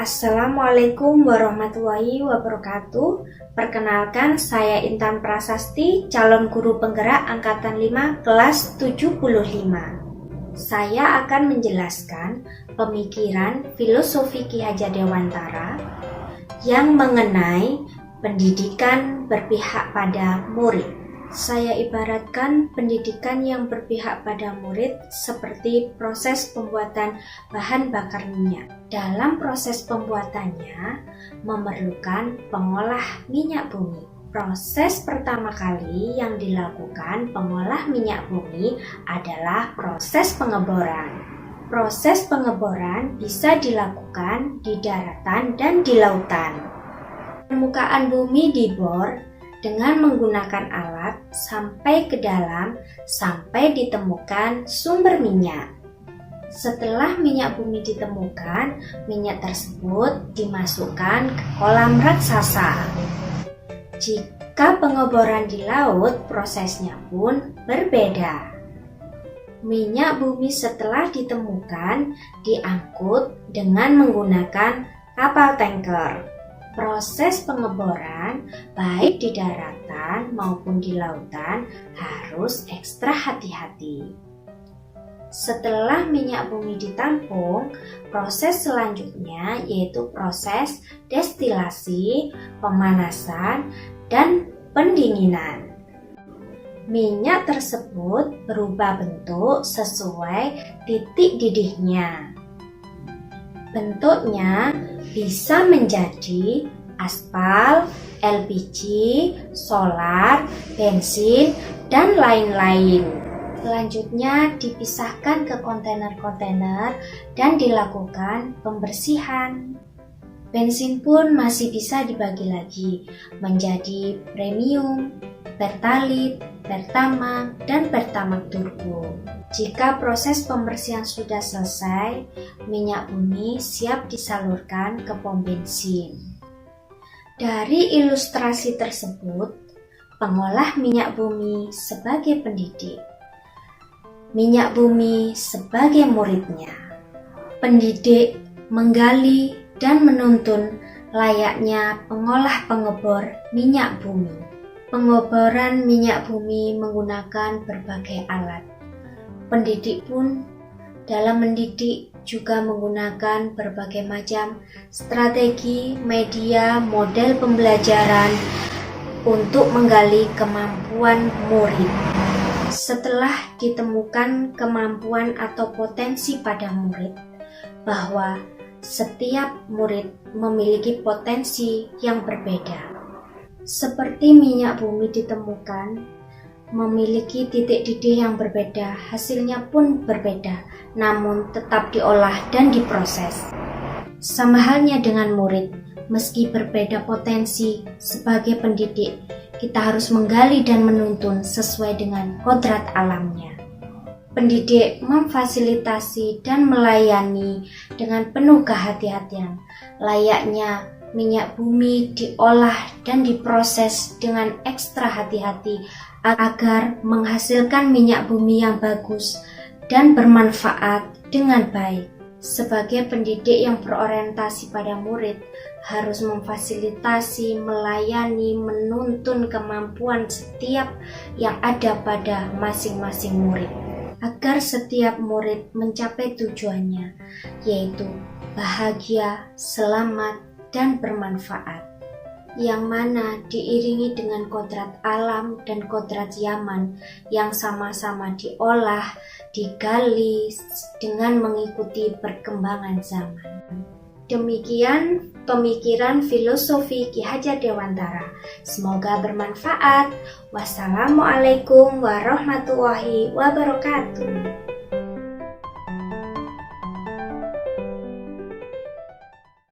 Assalamualaikum warahmatullahi wabarakatuh. Perkenalkan, saya Intan Prasasti, calon guru penggerak Angkatan 5 kelas 75. Saya akan menjelaskan pemikiran filosofi Ki Hajar Dewantara yang mengenai pendidikan berpihak pada murid. Saya ibaratkan pendidikan yang berpihak pada murid seperti proses pembuatan bahan bakar minyak. Dalam proses pembuatannya memerlukan pengolah minyak bumi. Proses pertama kali yang dilakukan pengolah minyak bumi adalah proses pengeboran. Proses pengeboran bisa dilakukan di daratan dan di lautan. Permukaan bumi dibor dengan menggunakan alat sampai ke dalam sampai ditemukan sumber minyak. Setelah minyak bumi ditemukan, minyak tersebut dimasukkan ke kolam raksasa. Jika pengeboran di laut, prosesnya pun berbeda. Minyak bumi setelah ditemukan diangkut dengan menggunakan kapal tanker. Proses pengeboran baik di daratan maupun di lautan harus ekstra hati-hati. Setelah minyak bumi ditampung, proses selanjutnya yaitu proses destilasi, pemanasan, dan pendinginan. Minyak tersebut berubah bentuk sesuai titik didihnya. Bentuknya bisa menjadi aspal, LPG, solar, bensin, dan lain-lain. Selanjutnya dipisahkan ke kontainer-kontainer dan dilakukan pembersihan. Bensin pun masih bisa dibagi lagi menjadi premium, pertalit, pertamax, dan pertamax turbo. Jika proses pembersihan sudah selesai, minyak bumi siap disalurkan ke pom bensin. Dari ilustrasi tersebut, pengolah minyak bumi sebagai pendidik, minyak bumi sebagai muridnya. Pendidik menggali dan menuntun layaknya pengolah pengebor minyak bumi. Pengeboran minyak bumi menggunakan berbagai alat. Pendidik pun dalam mendidik juga menggunakan berbagai macam strategi, media, model pembelajaran untuk menggali kemampuan murid. Setelah ditemukan kemampuan atau potensi pada murid, bahwa setiap murid memiliki potensi yang berbeda. Seperti minyak bumi ditemukan memiliki titik didih yang berbeda, hasilnya pun berbeda, namun tetap diolah dan diproses. Sama halnya dengan murid, meski berbeda potensi, sebagai pendidik, kita harus menggali dan menuntun sesuai dengan kodrat alamnya. Pendidik memfasilitasi dan melayani dengan penuh kehati-hatian, layaknya minyak bumi diolah dan diproses dengan ekstra hati-hati agar menghasilkan minyak bumi yang bagus dan bermanfaat dengan baik. Sebagai pendidik yang berorientasi pada murid, harus memfasilitasi, melayani, menuntun kemampuan setiap yang ada pada masing-masing murid, agar setiap murid mencapai tujuannya, yaitu bahagia, selamat, dan bermanfaat, yang mana diiringi dengan kodrat alam dan kodrat zaman yang sama-sama diolah, digali dengan mengikuti perkembangan zaman. Demikian pemikiran filosofi Ki Hajar Dewantara. Semoga bermanfaat. Wassalamualaikum warahmatullahi wabarakatuh.